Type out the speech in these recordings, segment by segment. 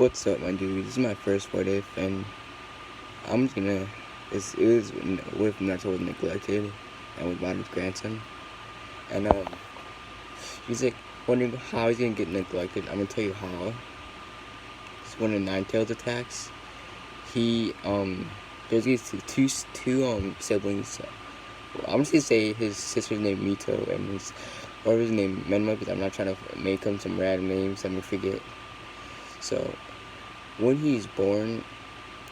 What's up, my dude? This is my first what if, and I'm just gonna. It was what if Naruto was neglected and was Madara's grandson, and he's like wondering how he's gonna get neglected. I'm gonna tell you how. It's one of Nine Tails attacks. He there's these two siblings. I'm just gonna say his sister's name Mito and his brother's name Menma, because I'm not trying to make him some random names I'm gonna forget. So when he's born,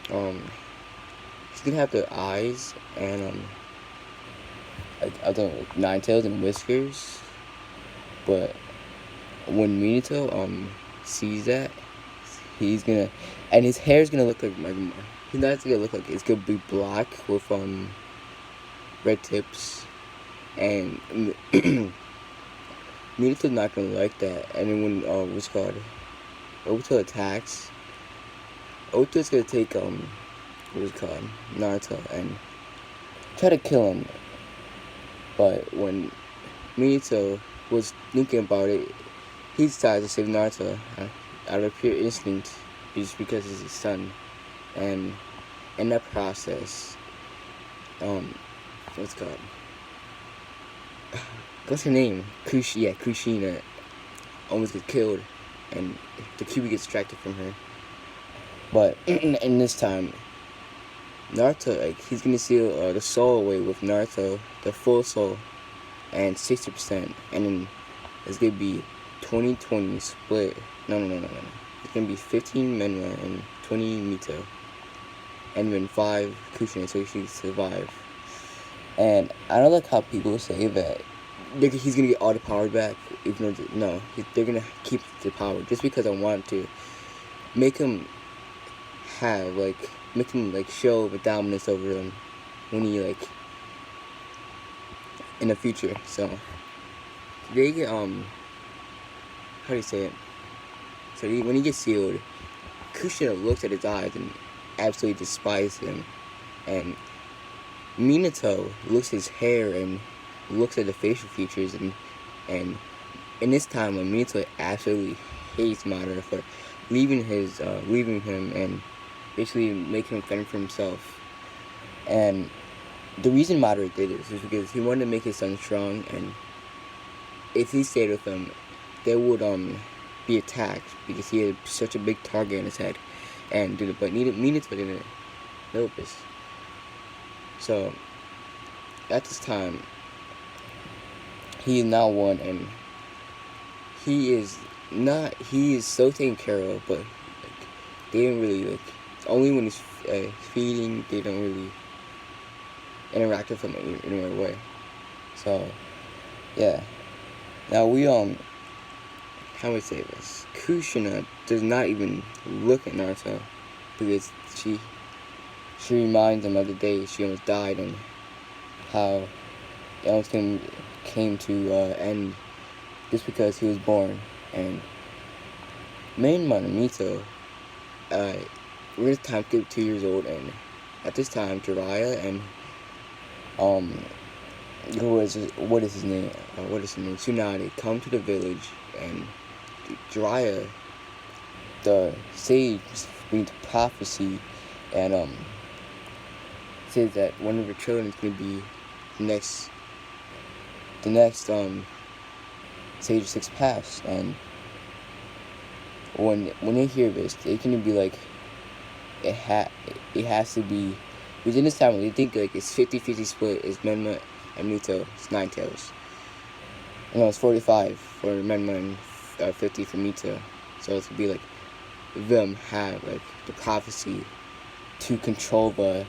he's gonna have the eyes and like I don't know, nine tails and whiskers. But when Minato sees that, he's gonna, and his hair's gonna look like he's not gonna look like, it's gonna be black with red tips, and Minato's not gonna like that. And then when what's it called, Obito attacks, Obito's gonna take what's it called, Naruto, and try to kill him. But when Minato was thinking about it, he decided to save Naruto out of pure instinct, just because he's his son. And in that process, what's it called? What's her name? Kushina almost gets killed, and the Kyuubi gets distracted from her. But in this time, Naruto, like, he's gonna steal the soul away with Naruto, the full soul, and 60%, and then it's gonna be 20-20 split. No. It's gonna be 15 Menma and 20 Mito, and then 5 Kushina, so she survive. And I don't like how people say that he's gonna get all the power back, even though no, they're gonna keep the power, just because I want to make him show the dominance over them when he in the future. So they get how do you say it? So when he gets sealed, Kushina looks at his eyes and absolutely despises him, and Minato looks at his hair and looks at the facial features, and in this time when Minato absolutely hates Madara for leaving him and basically making him fend for himself. And the reason Madara did this is because he wanted to make his son strong, and if he stayed with him, they would be attacked, because he had such a big target in his head. And Minato didn't know this. So at this time, he is now one, and he is so taken care of, but they didn't really only when he's feeding, they don't really interact with him in any way. So yeah, now we how do we say this? Kushina does not even look at Naruto, because she reminds him of the day she almost died, and how it almost came to end just because he was born. And main Mito, we're this time 2 years old, and at this time Jiraiya and what is his name? Tsunade come to the village, and Jiraiya, the sage, brings prophecy, and says that one of her children is gonna be the next Sage of Six Paths. And when they hear this, they can be like, it has to be within this time. They think it's 50-50 split is Menma and Mito. It's Nine Tails. No, it's 45 for Menma and 50 for Mito. So it's gonna be them have the prophecy to control the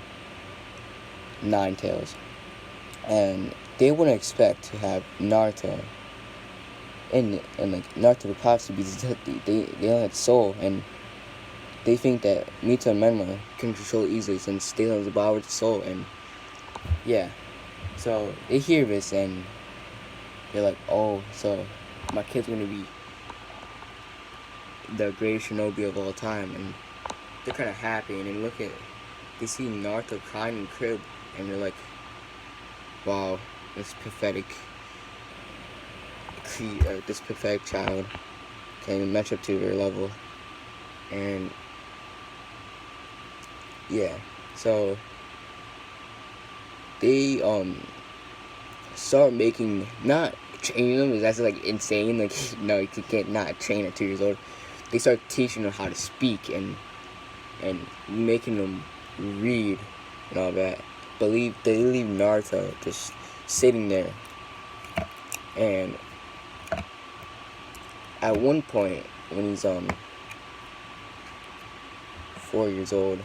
Nine Tails, and they wouldn't expect to have Naruto and Naruto would possibly be they don't have soul, and they think that Mito and Menma can control it easily since they have the power of the soul. And yeah, so they hear this and they're like, oh, so my kid's gonna be the greatest shinobi of all time. And they're kind of happy, and they see Naruto crying in the crib, and they're like, wow, this pathetic child can't even match up to their level. And yeah, so they start making, not training them, that's like insane, like no, you can't not train at 2 years old. They start teaching them how to speak and making them read and all that. They leave Naruto just sitting there. And at one point when he's 4 years old,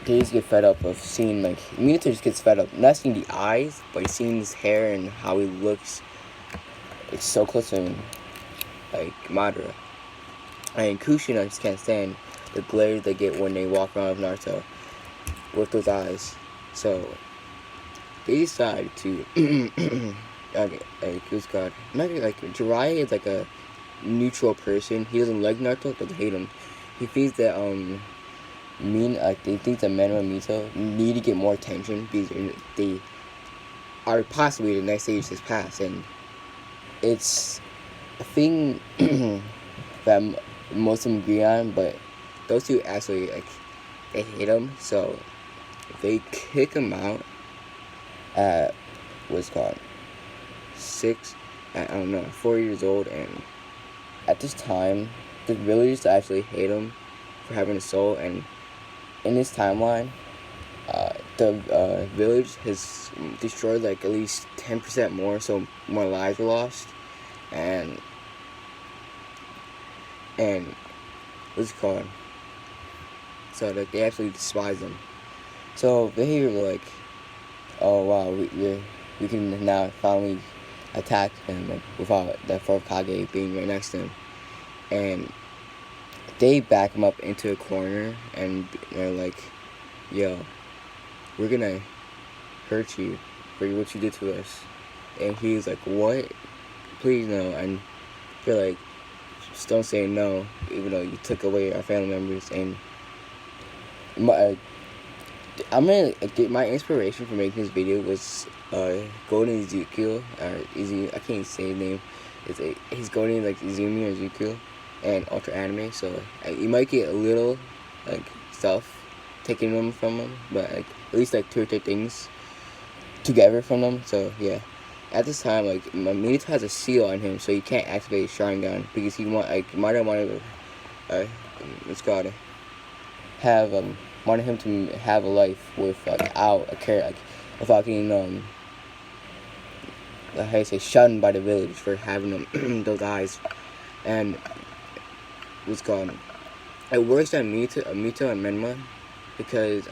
they just get fed up of seeing, like, Minato just gets fed up, not seeing the eyes, but he's seeing his hair and how he looks. It's so close to him, like Madara. And Kushina just can't stand the glare they get when they walk around with Naruto with those eyes. So they decide to okay, who's God? Maybe like Jiraiya is like a neutral person. He doesn't like Naruto, doesn't hate him. He thinks that they think that Manoa and Mito need to get more attention because they are possibly the next stage has passed, and it's a thing that most of them agree on, but those two actually, like, they hate him, so they kick him out at what's called 4 years old. And at this time the villagers actually hate him for having a soul, and in this timeline the village has destroyed like at least 10% more, so more lives were lost, and what's it called, so like they actually despise them. So they were like, oh wow, we can now finally attack him, like, without the fourth Kage being right next to him. And they back him up into a corner and they're like, yo, we're gonna hurt you for what you did to us. And he's like, what? Please no. And they're like, just don't say no, even though you took away our family members. And I'm gonna get my inspiration for making this video was Golden Ezekiel, or I can't say his name. He's Golden, like Izumi or Ezekiel, and Ultra Anime. So you might get a little like stuff taken them from him, but like at least like 2 or 3 things together from them. So yeah, at this time, like Minato has a seal on him, so you can't activate Sharingan because he might have wanted to wanted him to have a life without a care, like without getting how you say, shunned by the village for having them those eyes. And what's called, it works on Mito and Menma because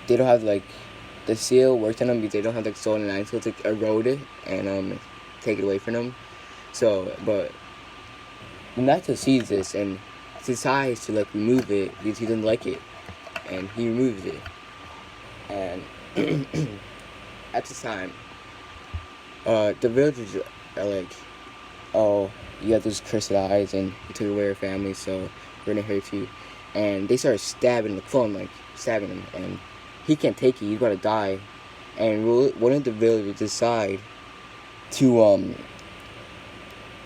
they don't have like the seal works on them because they don't have like soul and nine, so it's like erode it and take it away from them. So but Minato sees this and decides to like remove it because he doesn't like it, and he removes it. And at this time the villagers are like, oh, you have those cursed eyes and you took away our family, so we're gonna hurt you. And they start stabbing the clone, like stabbing him, and he can't take it, he's gonna die. And one of the villagers decide to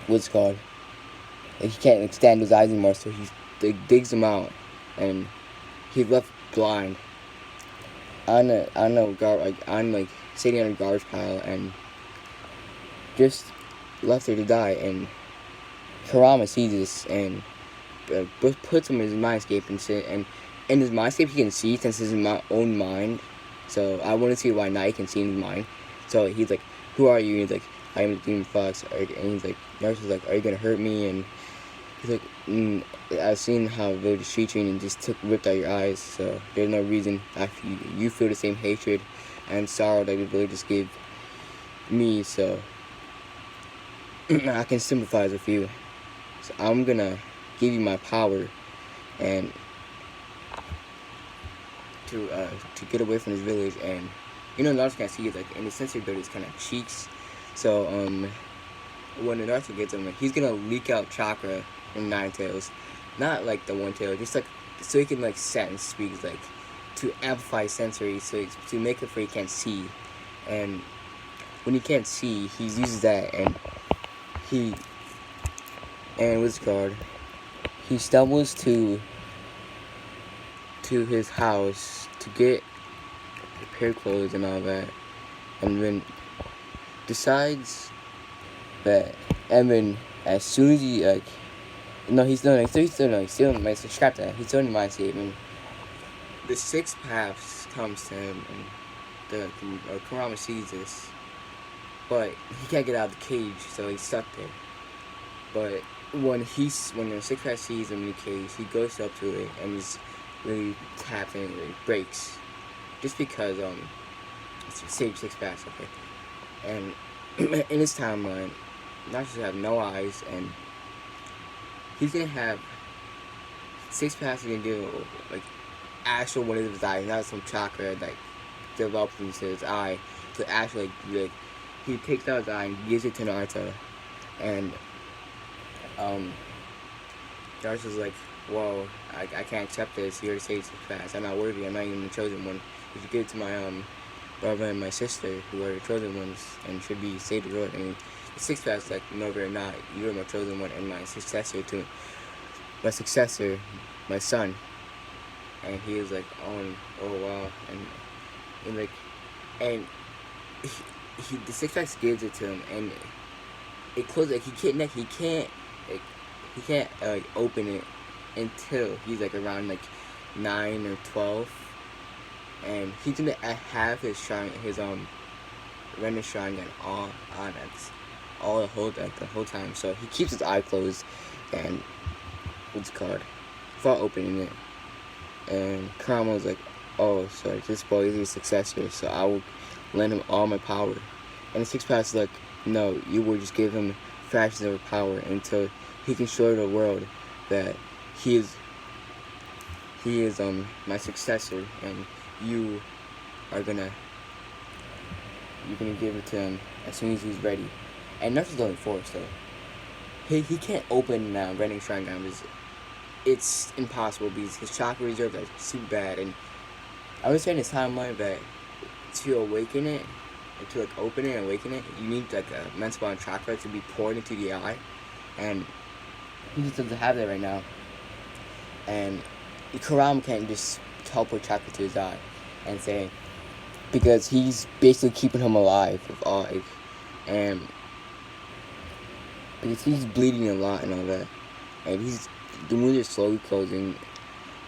what's it called, like, he can't stand his eyes anymore, so he digs them out, and he's left blind on sitting on a garbage pile, and just left there to die. And Kurama sees this and puts him in his mindscape and in his mindscape he can see since it's his own mind. So I want to see why now he can see in his mind. So he's like, who are you? And he's like, I am the Demon Fox. And he's like, Naruto's like, are you gonna hurt me? And he's like, I've seen how they treat you and just ripped out your eyes, so there's no reason after you feel the same hatred and sorrow that the villagers gave me, so I can sympathize with you. So I'm gonna give you my power and to get away from this village. And Naruto can't see it, like, and the sensory ability is kind of cheeks. So when the Naruto gets him, he's gonna leak out chakra from Nine Tails, not like the One Tail, just like so he can like sense, speak, like to amplify sensory, so to make it so he can't see. And when he can't see, he uses that, and he And what's it called? He stumbles to his house to get a pair of clothes and all that, and then decides that Evan, as soon as he no, he's still in my scrap that. He's still in my statement. The sixth path comes to him, and the Kurama sees this, but he can't get out of the cage, so he's stuck there. But when the sixth path sees him in the cage, he goes up to it and he's really tapped and it breaks, just because it's stage six paths, okay. And in his timeline, Naruto have no eyes, and he's gonna have six paths. Gonna do like actual one of his eyes, not some chakra that develops into his eye. To actually like he takes out his eye and gives it to Naruto, and Naruto's like, whoa, I can't accept this. He already saved six paths. I'm not worthy. I'm not even the chosen one. You should give it to my brother and my sister, who are the chosen ones and should be saved the Lord. And the sixth path's like, no, they're not. You're my chosen one and my successor too. My successor, my son. And he was like, oh wow, and like, and he the sixth path gives it to him, and it closes. Like he can't open it until he's like around like 9 or 12, and he's gonna have his shrine, his render shrine on all the whole time. So he keeps his eye closed, and what's it called, without opening it. And Kurama was like, oh, so this boy is your successor, so I will lend him all my power. And the sixth path is like, no, you will just give him fractions of power until he can show the world that he is my successor, and you're gonna give it to him as soon as he's ready. And Naruto's only 4, so he can't open Rending Shrine because it's impossible because his chakra reserve is super bad. And I would say in his timeline that to awaken it, and to like open it and awaken it, you need like a immense amount of chakra to be poured into the eye, and he just doesn't have that right now. And Kurama can't just teleport chakra to his eye and say, because he's basically keeping him alive with all, and because he's bleeding a lot and all that, and the wound is slowly closing,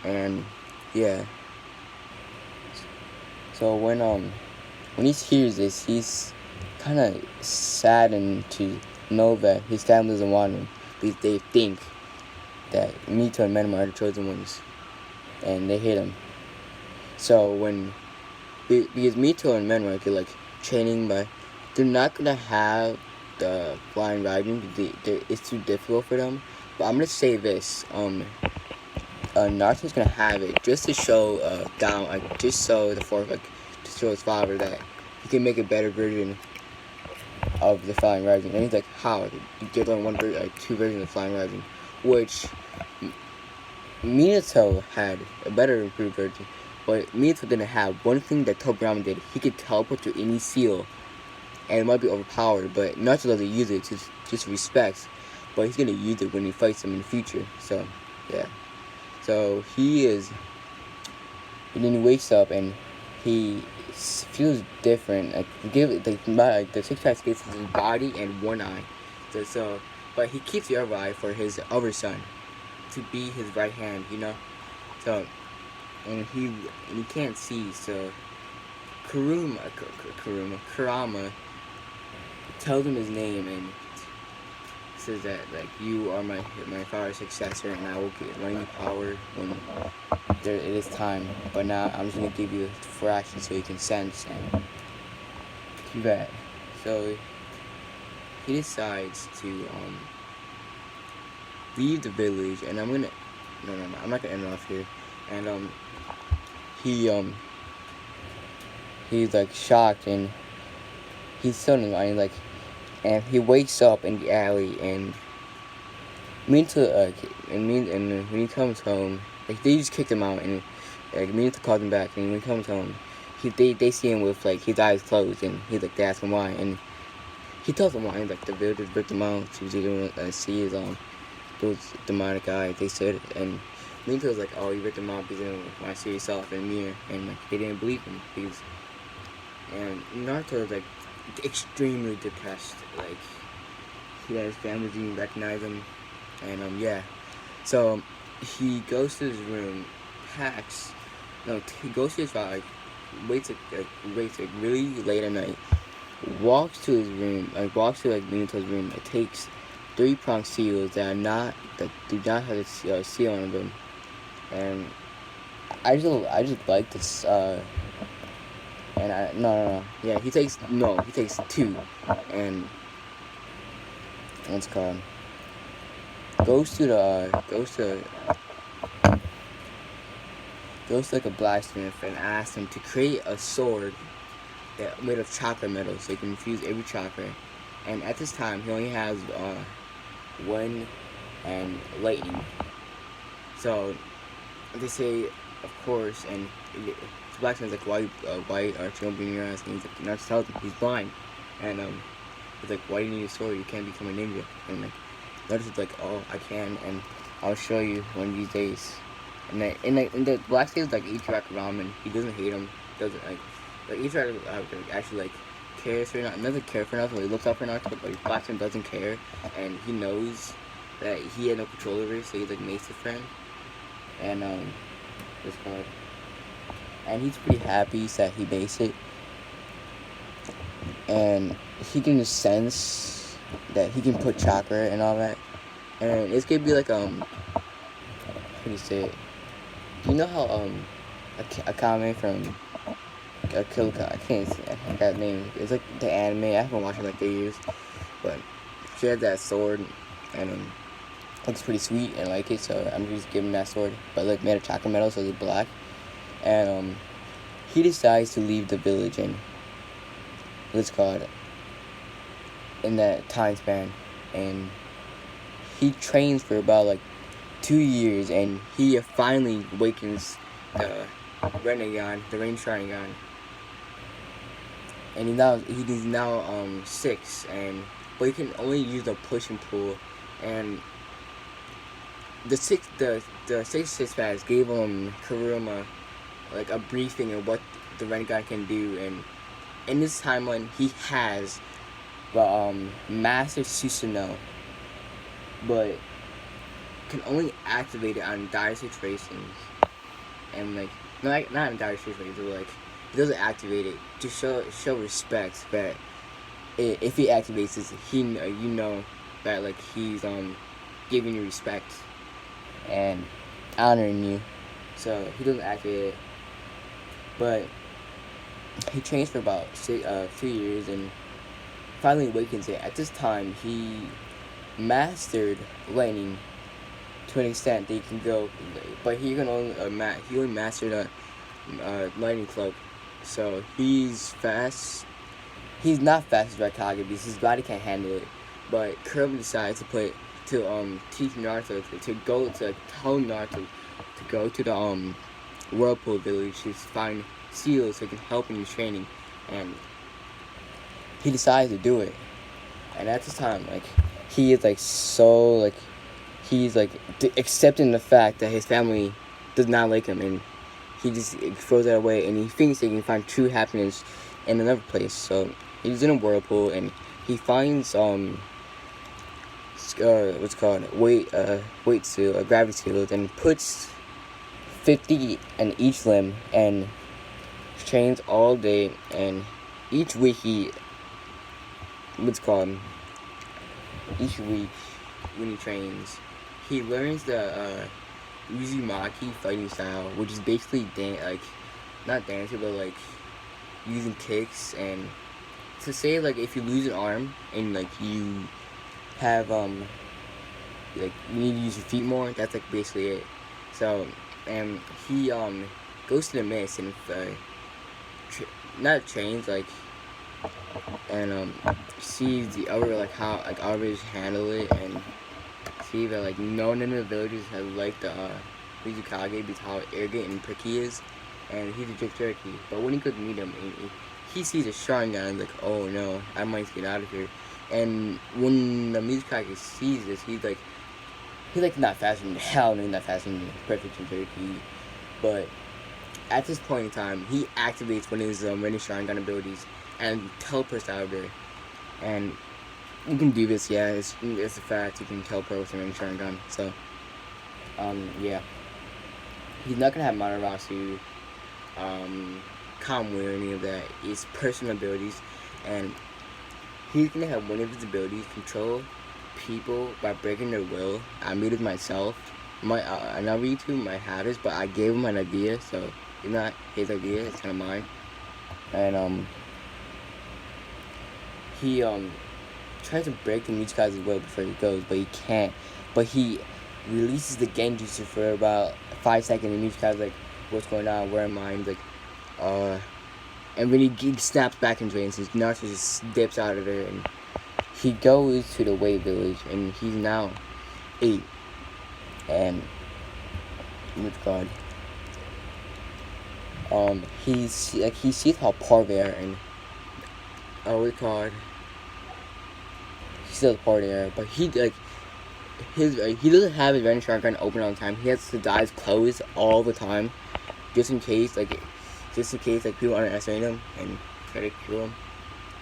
and yeah. So when he hears this, he's kind of saddened to know that his family doesn't want him because they think that Mito and Menma are the chosen ones, and they hate him. So because Mito and Menma are like training, but they're not gonna have the flying Raijin because it's too difficult for them. But I'm gonna say this: Naruto's gonna have it just to show just so the fourth, to show his father that he can make a better version of the flying Raijin. And he's like, how? You give them two versions of flying Raijin, which Minato had a better improved version. But Minato didn't have one thing that Tobirama did. He could teleport to any seal, and it might be overpowered, but Naruto doesn't use it to just respect. But he's gonna use it when he fights him in the future. So, yeah. So and then he wakes up and he feels different. The six pack gets his body and one eye. But he keeps the other eye for his other son to be his right hand, you know. So, and he can't see. So, Kurama tells him his name and says that like, you are my father's successor, and I will lend you power when it is time. But now I'm just gonna give you a fraction so you can sense and do that. So he decides to leave the village, and I'm not gonna end off here. And he's like shocked, and he's so annoying, and he wakes up in the alley, and and when he comes home, like, they just kicked him out, and like Minato called him back, and when he comes home, they see him with like his eyes closed, and they ask him why, and he tells them why, and like the villagers ripped him out, so he didn't see his those demonic eyes. They said, and Minato was like, "Oh, you ripped them off because you didn't want to see yourself in the mirror," and like they didn't believe him because. And Naruto was like extremely depressed. Like his family didn't even recognize him, and yeah. So he goes to his room, packs. No, he goes to his spot, like waits like really late at night. Walks to his room, walks to like Minato's room. It takes 3-pronged seals that do not have a seal on them, and I just like this. And no, yeah, he takes 2, and what's it called? Goes to like a blacksmith and asks him to create a sword that made of chakra metal, so he can infuse every chakra. And at this time, he only has wind and lightning. So they say, of course, and the blacksmith's like, why aren't you opening your eyes? And he's like, not to tell him he's blind. And he's like, why do you need a sword? You can't become a ninja. And like, Naruto's like, oh, I can, and I'll show you one of these days. And the blacksmith like eats ramen. He doesn't hate him. Doesn't like each actually like cares for Naruto. Doesn't care for Naruto. He looks up for Naruto, but the blacksmith doesn't care, and he knows that he had no control over it, so he like makes a friend. And what's it called? And he's pretty happy that he makes it, and he can just sense that he can put chakra and all that, and it's gonna be like how do you say it? You know how a comment from a Kill I can't say I forgot that name. It's like the anime. I haven't watched it in like 3 years, but she has that sword, and looks pretty sweet and I like it, so I'm just giving that sword. But like made of chakra metal, so it's black, and he decides to leave the village and what's called in that time span, and he trains for about like 2 years, and he finally awakens the Rinnegan, the Rain Sharingan, and he's now 6, but he can only use the push and pull, and the six pass gave Kuruma like a briefing of what the Rinnegan can do, and in this timeline he has Master Susanoo, but can only activate it on dire situations, and like not in dire situations, but like he doesn't activate it to show respect. That if he activates it, you know that like he's giving you respect and honoring you. So he doesn't activate it, but he trains for about 2 years and finally awakens it. At this time, he mastered lightning to an extent that he can go, but he only mastered a lightning cloak. So he's fast. He's not fast as Raikage because his body can't handle it. But Kurama decides to teach Naruto to tell Naruto to go to the Whirlpool village to find seals so he can help in his training, and he decides to do it. And at this time, like he is like so like he's like accepting the fact that his family does not like him, and he just throws that away, and he thinks he can find true happiness in another place. So he's in a whirlpool, and he finds what's called weight seal, a gravity seal, and puts 50 in each limb and trains all day. And each week each week when he trains, he learns the Uzumaki fighting style, which is basically not dancing, but like using kicks. And to say like if you lose an arm and like you have like you need to use your feet more, that's like basically it. So and he goes to the mist and not trains like, and sees the other like how like others handle it, and see that like no one in the villages has liked the Mizukage because how arrogant and pricky he is, and he's a jerk turkey. But when he goes to meet him, he sees a Sharingan and like, oh no, I might get out of here. And when the Mizukage sees this, he's like he's like not faster than hell, no, not faster than Perfect and Turkey, but at this point in time, he activates one of his Rainy Sharingan abilities and teleports out of there. And you can do this, yeah, it's a fact. You can teleport with Rainy Sharingan. So, yeah, he's not gonna have Madarasu, Kamui, or any of that. It's personal abilities, and he's gonna have one of his abilities control people by breaking their will. I made it myself. Naruto might have this, but I gave him an idea, so it's not his idea. It's kind of mine. And he tries to break the Michikaze's will before he goes, but he can't. But he releases the Genjutsu for about 5 seconds, and Michikaze's like, "What's going on? Where am I?" And he's like, and when he snaps back into it, and Naruto just dips out of there, and he goes to the Wave Village, and he's now 8. And what's God? He sees how poor they are, and what's called? He sees how poor they are, but he doesn't have his Rainy Sharingan open all the time. He has his eyes closed all the time, just in case people underestimate him and try to kill him.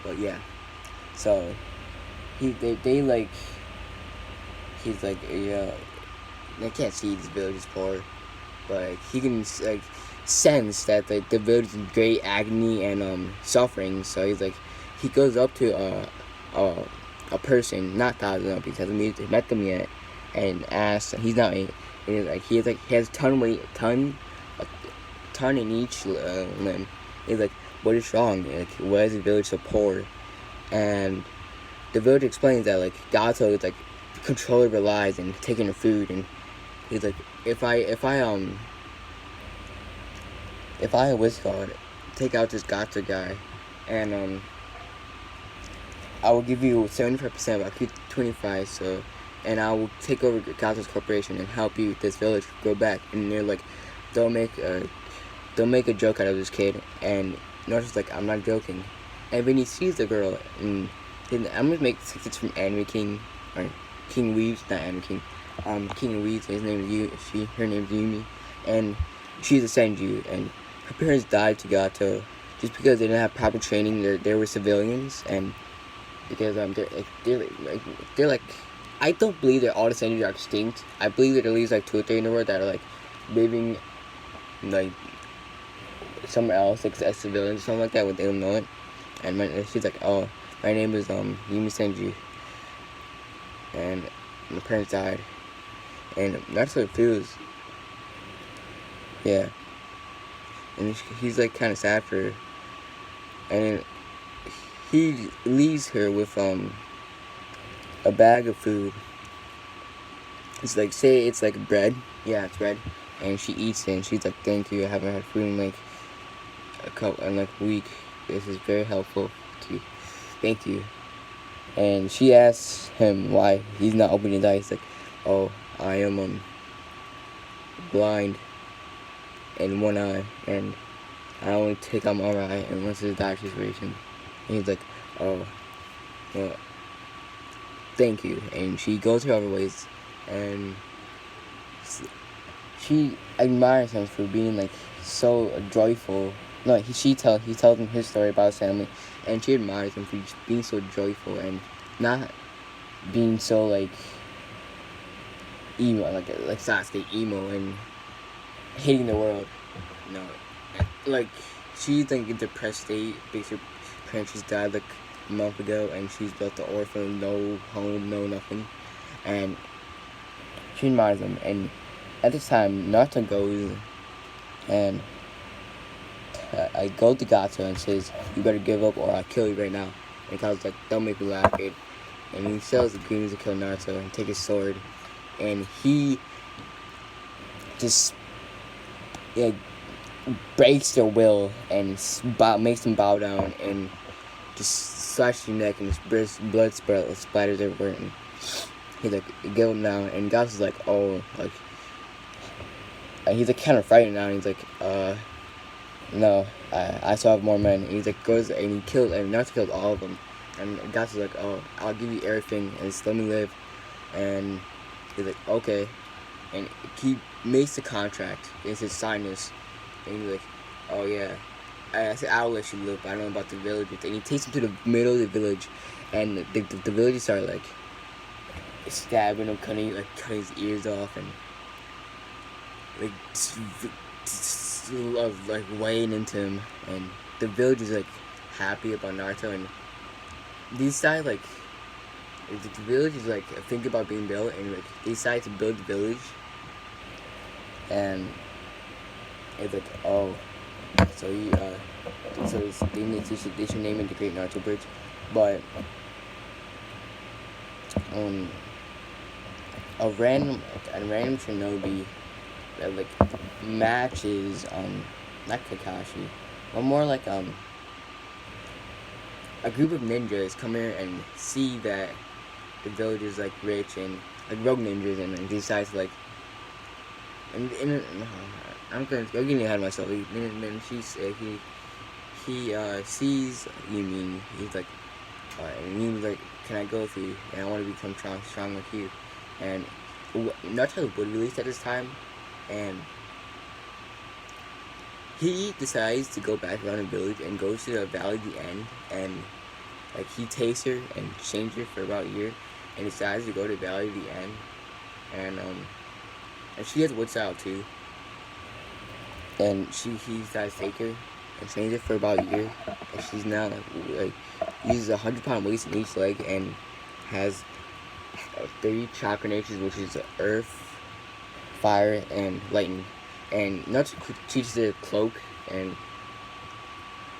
But yeah, so he's like, yeah, they can't see this village is poor, but he can sense that the village is in great agony and suffering. So he goes up to a person, not Thousand, because he hasn't met them yet, and asks. He's not. He has a ton in each limb. He's like, "What is wrong? Why is the village so poor?" And the village explains that Gato is control over lives and taking their food, and he's like, if I what's it called, take out this Gato guy, and I will give you 75%, I'll keep 25, so, and I will take over Gato's corporation and help you, this village, grow back. And they're like, they'll make a joke out of this kid, and Naruto's like, I'm not joking. And when he sees the girl, and I'm gonna make it's from Anime King, or King Weaves, not Anime King, King Weaves, his name is her name is Yumi, and she's a Senju, and her parents died to Gato, just because they didn't have proper training. They were civilians, and because they're like, I don't believe that all the Senju are extinct. I believe that at least 2 or 3 in the world that are living somewhere else, as civilians or something like that, when they don't know it. And she's like, oh, my name is Yumi Senju, and my parents died, and that's what it feels. Yeah, and he's kind of sad for her, and he leaves her with a bag of food. It's say it's bread. Yeah, it's bread, and she eats it, and she's like, thank you, I haven't had food in a week. This is very helpful to you. Thank you. And she asks him why he's not opening his eyes. He's like, oh, I am blind in one eye, and I only take out my eye unless it's a dire situation. And he's like, oh, well, thank you. And she goes her other ways, and she admires him for being so joyful. No, he tells him his story about his family, and she admires him for just being so joyful and not being so emo, like Sasuke emo and hating the world. No, she's in a depressed state because her parents just died a month ago, and she's left the orphan, no home, no nothing, and she admires him. And at this time, Naruto goes and I go to Gato and says, you better give up or I'll kill you right now. And Gato's like, don't make me laugh, kid. And he sells the goons to kill Naruto and take his sword. And he just breaks their will and makes them bow down and just slashes your neck, and his blood splatters everywhere. And he's like, give him now. And Gato's like, oh, he's kind of frightened now. And he's like, no, I still have more men. And he's goes and he kills, and Naruto kills all of them. And Gato's like, oh, I'll give you everything and just let me live. And He's like, okay, and he makes the contract. He says, sign this, and he's like, oh yeah. I said, I'll let you live, but I don't know about the villagers. And he takes him to the middle of the village, and the villagers are like stabbing him, cutting his ears off, and like like weighing into him. And the villagers like happy about Naruto, and these guys like the villagers like think about being built, and like they decide to build the village, and it's like, oh, so he so they should name it the Great Naruto Bridge, but a random shinobi that like matches not Kakashi, but more like a group of ninjas come here and see that the village is like rich and like rogue ninjas, and they decide to like and I'm getting ahead of myself. Then he sees Yumin. He's like, and he was like, can I go with you? And I want to become strong like you. And Naruto would released at this time, and he decides to go back around the village and goes to the Valley of the End, and like he takes her and changes her for about a year, and decides to go to Valley of the End, and she has woods out too, and he decides to take her and change it for about a year, and she's now like uses 100-pound weights in each leg and has 3 chakra natures, which is earth, fire, and lightning. And Naruto teaches her cloak and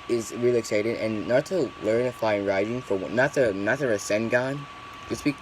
is really excited. And Naruto learned to fly in Rising for not the Rasengan. To speak